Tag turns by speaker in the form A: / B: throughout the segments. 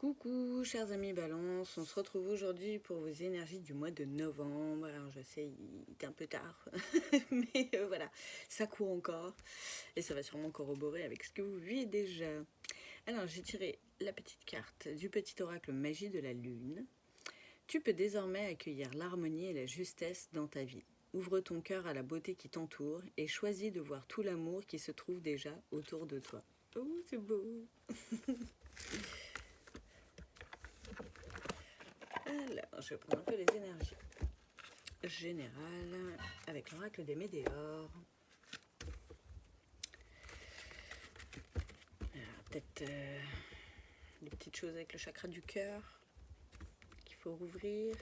A: Coucou chers amis Balance, on se retrouve aujourd'hui pour vos énergies du mois de novembre. Alors je sais, il est un peu tard, mais voilà, ça court encore et ça va sûrement corroborer avec ce que vous vivez déjà. Alors j'ai tiré la petite carte du petit oracle magie de la lune. Tu peux désormais accueillir l'harmonie et la justesse dans ta vie. Ouvre ton cœur à la beauté qui t'entoure et choisis de voir tout l'amour qui se trouve déjà autour de toi. Oh, c'est beau. Alors, je vais prendre un peu les énergies générales avec l'oracle des météores. Peut-être des petites choses avec le chakra du cœur qu'il faut rouvrir.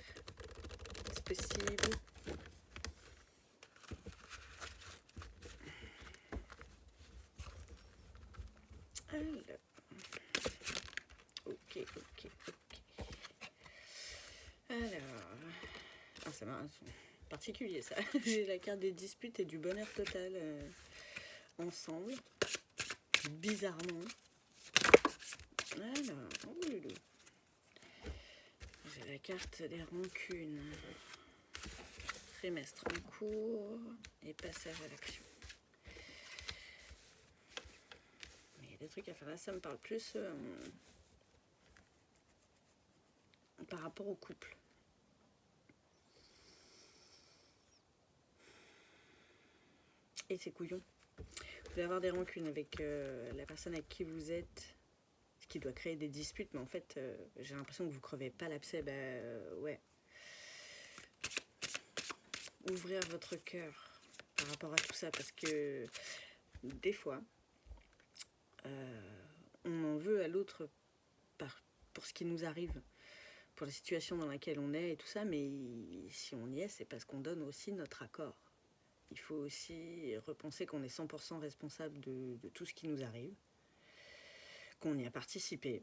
A: C'est possible. Alors, ok. Alors, c'est particulier ça. J'ai la carte des disputes et du bonheur total ensemble. Bizarrement. Alors, j'ai la carte des rancunes. Trimestre en cours et passage à l'action. Mais il y a des trucs à faire là, ça me parle plus par rapport au couple. Et c'est couillon. Vous allez avoir des rancunes avec la personne avec qui vous êtes, ce qui doit créer des disputes, mais en fait, j'ai l'impression que vous crevez pas l'abcès. Ouais. Ouvrir votre cœur par rapport à tout ça, parce que des fois, on en veut à l'autre pour ce qui nous arrive, pour la situation dans laquelle on est et tout ça, mais si on y est, c'est parce qu'on donne aussi notre accord. Il faut aussi repenser qu'on est 100% responsable de tout ce qui nous arrive, qu'on y a participé.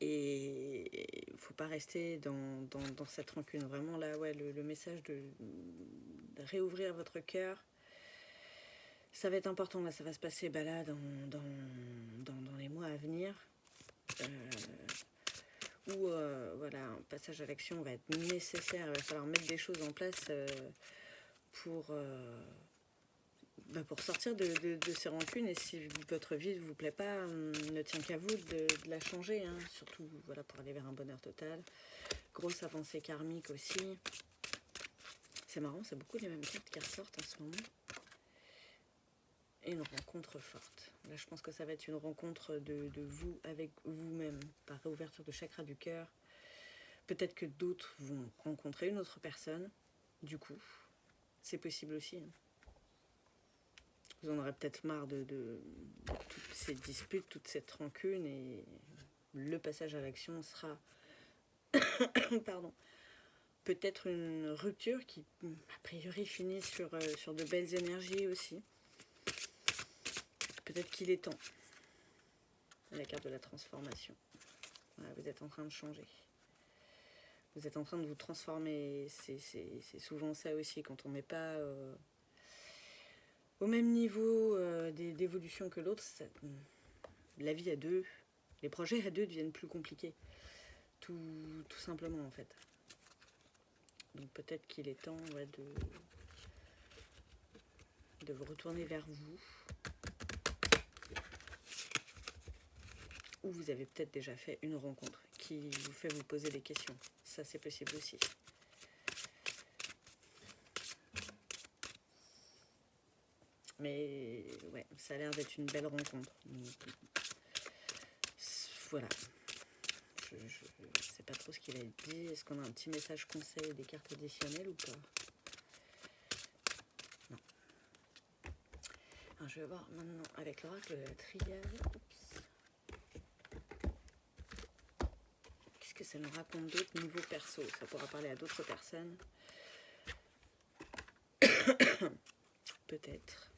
A: Et il ne faut pas rester dans cette rancune. Vraiment là, ouais, le message de réouvrir votre cœur, ça va être important. Là, ça va se passer là, dans les mois à venir. Où voilà, un passage à l'action va être nécessaire. Il va falloir mettre des choses en place pour sortir de ces rancunes. Et si votre vie ne vous plaît pas, ne tient qu'à vous de la changer, hein. Surtout voilà, pour aller vers un bonheur total. Grosse avancée karmique aussi. C'est marrant, c'est beaucoup les mêmes cartes qui ressortent en ce moment. Et une rencontre forte. Là, je pense que ça va être une rencontre de vous avec vous-même, par réouverture de chakra du cœur. Peut-être que d'autres vont rencontrer une autre personne, du coup. C'est possible aussi, hein. Vous en aurez peut-être marre de toutes ces disputes, toute cette rancune, et le passage à l'action sera pardon, peut-être une rupture qui, a priori, finit sur de belles énergies aussi. Peut-être qu'il est temps. La carte de la transformation. Voilà, vous êtes en train de changer. Vous êtes en train de vous transformer. C'est souvent ça aussi, quand on n'est pas au même niveau d'évolution que l'autre, la vie à deux, les projets à deux deviennent plus compliqués. Tout simplement, en fait. Donc peut-être qu'il est temps de vous retourner vers vous. Ou vous avez peut-être déjà fait une rencontre qui vous fait vous poser des questions. Ça, c'est possible aussi. Mais ouais, ça a l'air d'être une belle rencontre. Donc, voilà. Je sais pas trop ce qu'il a dit. Est-ce qu'on a un petit message conseil des cartes additionnelles ou pas? Non. Alors, je vais voir maintenant avec l'oracle de la triade. Qu'est-ce que ça nous raconte d'autre niveau perso? Ça pourra parler à d'autres personnes. Peut-être.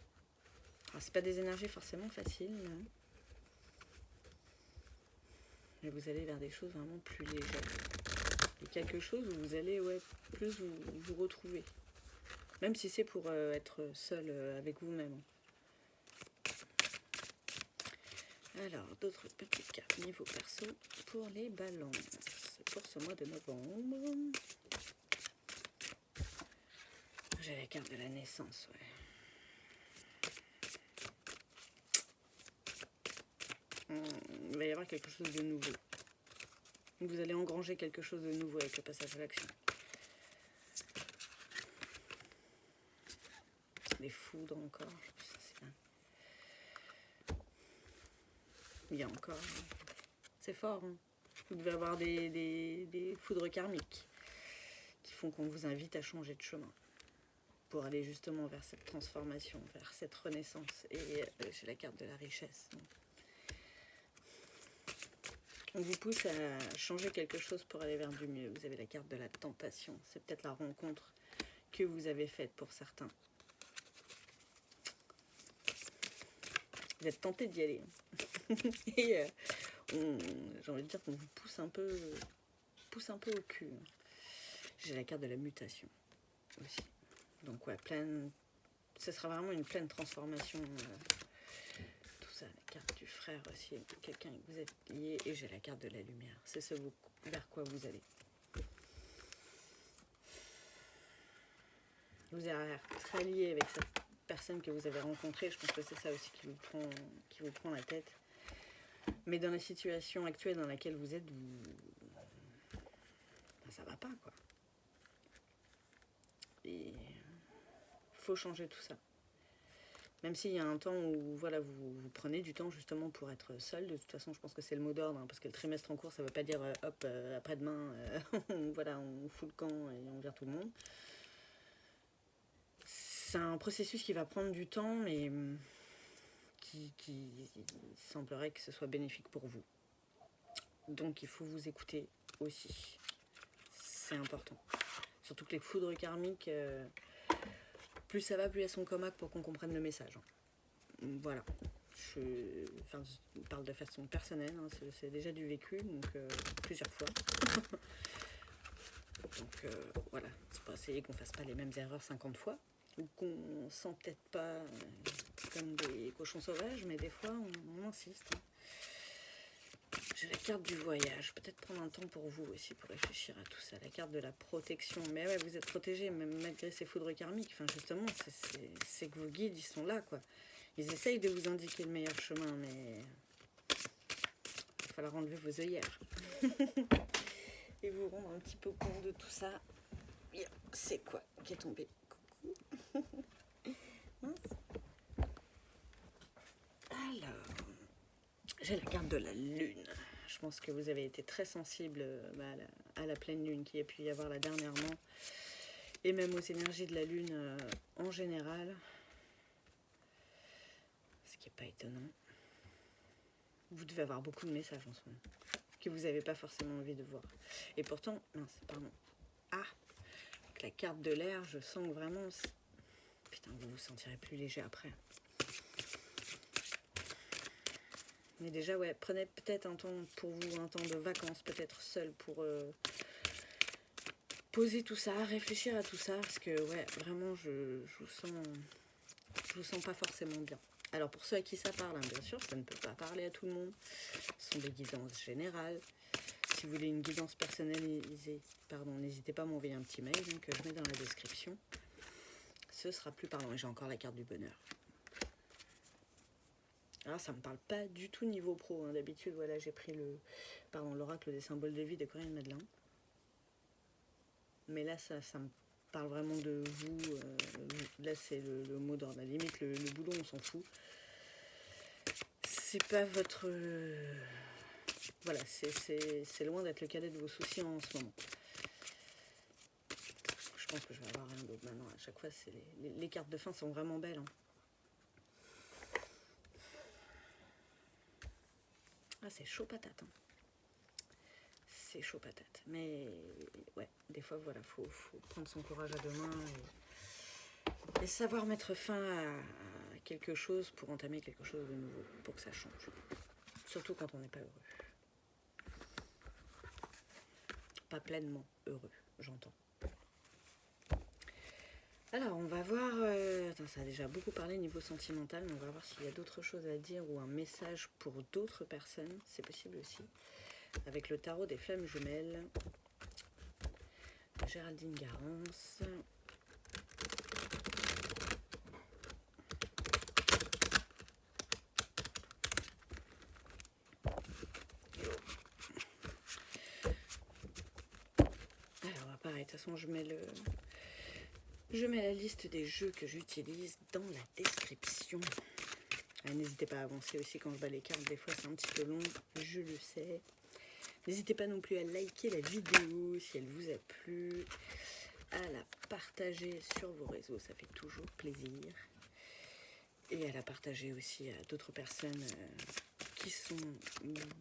A: Alors, c'est pas des énergies forcément faciles, non. Mais vous allez vers des choses vraiment plus légères. Et quelque chose où vous allez plus vous retrouver. Même si c'est pour être seul avec vous-même. Alors, d'autres petites cartes niveau perso pour les balances. Pour ce mois de novembre. J'ai la carte de la naissance, ouais. Il va y avoir quelque chose de nouveau. Vous allez engranger quelque chose de nouveau avec le passage à l'action. Les foudres encore. Ça, c'est bien. Il y a encore. C'est fort. Hein. Vous devez avoir des foudres karmiques qui font qu'on vous invite à changer de chemin pour aller justement vers cette transformation, vers cette renaissance. Et j'ai la carte de la richesse. On vous pousse à changer quelque chose pour aller vers du mieux. Vous avez la carte de la tentation. C'est peut-être la rencontre que vous avez faite pour certains. Vous êtes tenté d'y aller. Et j'ai envie de dire qu'on vous pousse un peu au cul. J'ai la carte de la mutation aussi. Donc ouais, ce sera vraiment une pleine transformation. Tout ça, la carte du frère aussi, quelqu'un que vous êtes lié. Et j'ai la carte de la lumière. C'est ce vers quoi vous allez. Vous avez l'air très lié avec cette personne que vous avez rencontrée. Je pense que c'est ça aussi qui vous prend la tête. Mais dans la situation actuelle dans laquelle vous êtes, ça va pas, quoi. Et faut changer tout ça. Même s'il y a un temps où voilà, vous prenez du temps justement pour être seul. De toute façon, je pense que c'est le mot d'ordre, hein, parce que le trimestre en cours, ça ne veut pas dire hop, après-demain, voilà, on fout le camp et on vire tout le monde. C'est un processus qui va prendre du temps, mais qui semblerait que ce soit bénéfique pour vous. Donc il faut vous écouter aussi. C'est important. Surtout que les foudres karmiques, plus ça va, plus elles sont comaques pour qu'on comprenne le message. Voilà. Je parle de façon personnelle, hein, c'est déjà du vécu, donc plusieurs fois. Donc voilà, c'est pour essayer qu'on ne fasse pas les mêmes erreurs 50 fois, ou qu'on ne sent peut-être pas comme des cochons sauvages, mais des fois on insiste. Hein. J'ai la carte du voyage, peut-être prendre un temps pour vous aussi pour réfléchir à tout ça, la carte de la protection. Mais ouais, vous êtes protégé, même malgré ces foudres karmiques. Enfin, justement, c'est que vos guides, ils sont là, quoi. Ils essayent de vous indiquer le meilleur chemin, mais il va falloir enlever vos œillères. Et vous rendre un petit peu compte de tout ça. C'est quoi qui est tombé? Coucou. Alors, j'ai la carte de la lune. Je pense que vous avez été très sensible à la pleine lune qu'il y a pu y avoir là dernièrement. Et même aux énergies de la lune en général. Ce qui n'est pas étonnant. Vous devez avoir beaucoup de messages en ce moment. Que vous n'avez pas forcément envie de voir. Et pourtant, mince, pardon. Ah, avec la carte de l'air, je sens que vraiment... Putain, vous vous sentirez plus léger après. Mais déjà, ouais, prenez peut-être un temps pour vous, un temps de vacances, peut-être seul pour poser tout ça, réfléchir à tout ça, parce que ouais, vraiment, je vous sens pas forcément bien. Alors pour ceux à qui ça parle, hein, bien sûr, ça ne peut pas parler à tout le monde. Ce sont des guidances générales. Si vous voulez une guidance personnalisée, n'hésitez pas à m'envoyer un petit mail que je mets dans la description. Ce sera plus parlant. Et j'ai encore la carte du bonheur. Alors ça me parle pas du tout niveau pro. Hein. D'habitude, voilà, j'ai pris l'oracle des symboles de vie de Corinne Madelin. Mais là, ça me parle vraiment de vous. Là, c'est le mot d'ordre. À la limite, le boulot, on s'en fout. C'est pas votre... Voilà, c'est loin d'être le cadet de vos soucis en ce moment. Je pense que je vais avoir rien d'autre maintenant. À chaque fois, les cartes de fin sont vraiment belles. Hein. Ah, c'est chaud patate. Hein. C'est chaud patate. Mais ouais, des fois, voilà, faut prendre son courage à deux mains et savoir mettre fin à quelque chose pour entamer quelque chose de nouveau, pour que ça change. Surtout quand on n'est pas heureux. Pas pleinement heureux, j'entends. Alors, on va voir... attends, ça a déjà beaucoup parlé niveau sentimental, mais on va voir s'il y a d'autres choses à dire ou un message pour d'autres personnes. C'est possible aussi. Avec le tarot des flammes jumelles. Géraldine Garance. Alors, pareil, de toute façon, je mets la liste des jeux que j'utilise dans la description. N'hésitez pas à avancer aussi quand je bats les cartes. Des fois, c'est un petit peu long, je le sais. N'hésitez pas non plus à liker la vidéo si elle vous a plu. À la partager sur vos réseaux, ça fait toujours plaisir. Et à la partager aussi à d'autres personnes qui sont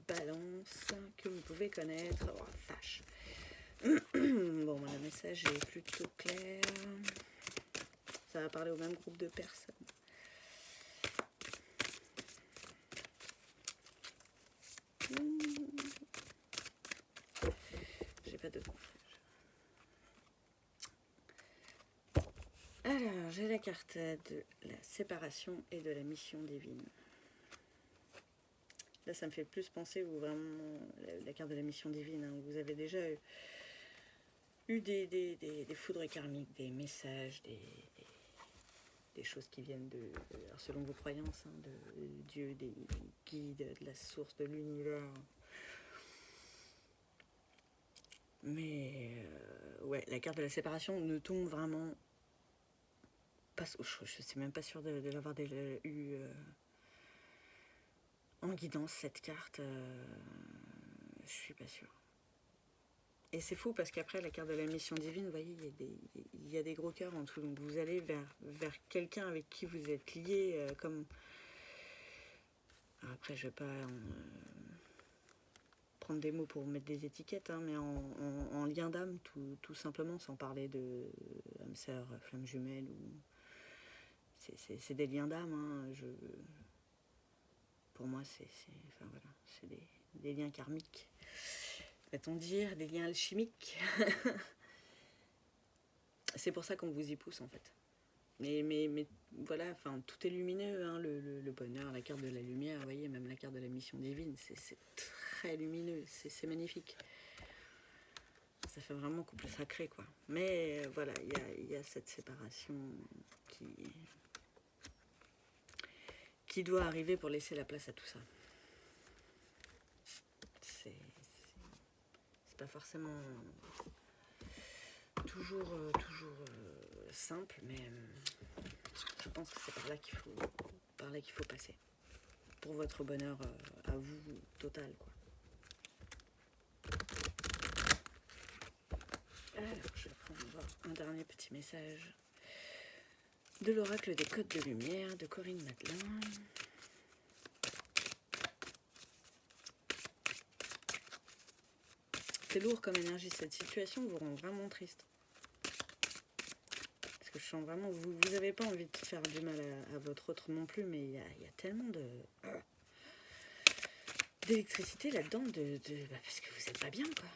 A: balance, que vous pouvez connaître. Oh, vache. Bon, le message est plutôt clair. Ça va parler au même groupe de personnes. J'ai pas de message. Alors, j'ai la carte de la séparation et de la mission divine. Là, ça me fait plus penser où vraiment la carte de la mission divine, hein, où vous avez déjà eu des foudres karmiques, des messages, des choses qui viennent alors selon vos croyances, hein, de Dieu, des guides, de la source, de l'univers. Mais ouais, la carte de la séparation ne tombe vraiment pas. Je suis même pas sûre de l'avoir déjà eu en guidance, cette carte. Je suis pas sûre. Et c'est fou parce qu'après, la carte de la mission divine, vous voyez, il y a des gros cœurs en dessous. Donc vous allez vers quelqu'un avec qui vous êtes lié, comme... Alors après, je vais pas prendre des mots pour mettre des étiquettes, hein, mais en lien d'âme, tout simplement, sans parler de âme sœur, flamme jumelle. C'est des liens d'âme. Hein, pour moi, enfin, voilà, c'est des liens karmiques. Va-t-on dire, des liens alchimiques. C'est pour ça qu'on vous y pousse en fait. Mais voilà, enfin, tout est lumineux, hein, le bonheur, la carte de la lumière, vous voyez, même la carte de la mission divine, c'est très lumineux, c'est magnifique. Ça fait vraiment couple sacré, quoi. Mais voilà, il y a cette séparation qui doit arriver pour laisser la place à tout ça. C'est pas forcément toujours simple, mais je pense que c'est par là qu'il faut passer pour votre bonheur à vous total, quoi. Alors je vais prendre un dernier petit message de l'oracle des codes de lumière de Corinne Madelin. C'est lourd comme énergie, cette situation vous rend vraiment triste. Parce que je sens vraiment, vous n'avez pas envie de faire du mal à votre autre non plus, mais il y a tellement d'électricité là-dedans, parce que vous n'êtes pas bien, quoi.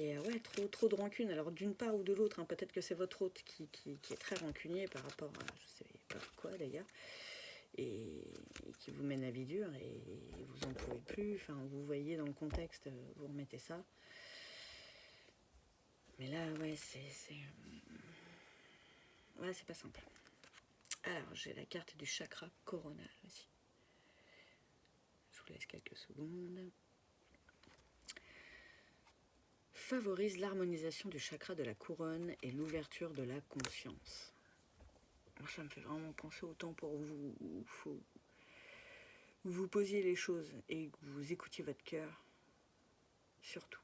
A: Et ouais, trop de rancune. Alors d'une part ou de l'autre, hein, peut-être que c'est votre hôte qui est très rancunier par rapport à je sais pas quoi d'ailleurs, et qui vous mène à vie dure et vous en pouvez plus. Enfin, vous voyez dans le contexte, vous remettez ça. Mais là, ouais, c'est pas simple. Alors, j'ai la carte du chakra coronal aussi. Je vous laisse quelques secondes. Favorise l'harmonisation du chakra de la couronne et l'ouverture de la conscience. Moi, ça me fait vraiment penser au temps pour vous où il faut vous posiez les choses et que vous écoutiez votre cœur, surtout.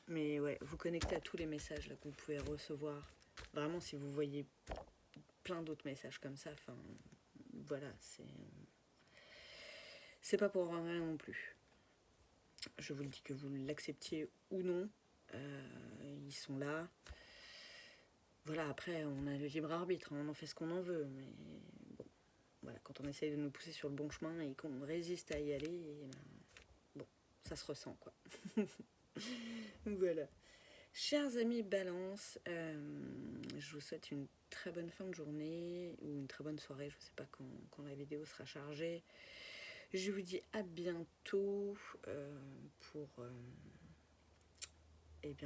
A: Mais ouais, vous connectez à tous les messages là, que vous pouvez recevoir. Vraiment, si vous voyez plein d'autres messages comme ça, enfin, voilà, c'est pas pour rien non plus. Je vous le dis que vous l'acceptiez ou non, ils sont là. Voilà, après, on a le libre arbitre, hein, on en fait ce qu'on en veut, mais bon, voilà, quand on essaye de nous pousser sur le bon chemin et qu'on résiste à y aller, et ben, bon, ça se ressent, quoi. Voilà. Chers amis Balance, je vous souhaite une très bonne fin de journée ou une très bonne soirée, je ne sais pas quand la vidéo sera chargée. Je vous dis à bientôt pour,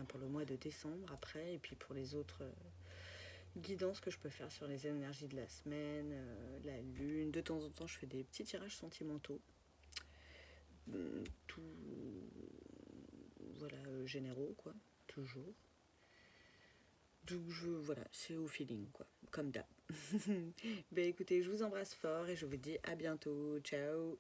A: pour le mois de décembre après, et puis pour les autres guidances que je peux faire sur les énergies de la semaine, la lune. De temps en temps, je fais des petits tirages sentimentaux. Tout, voilà, généraux, quoi, toujours. Donc voilà, c'est au feeling, quoi, comme d'hab. Ben écoutez, je vous embrasse fort et je vous dis à bientôt. Ciao!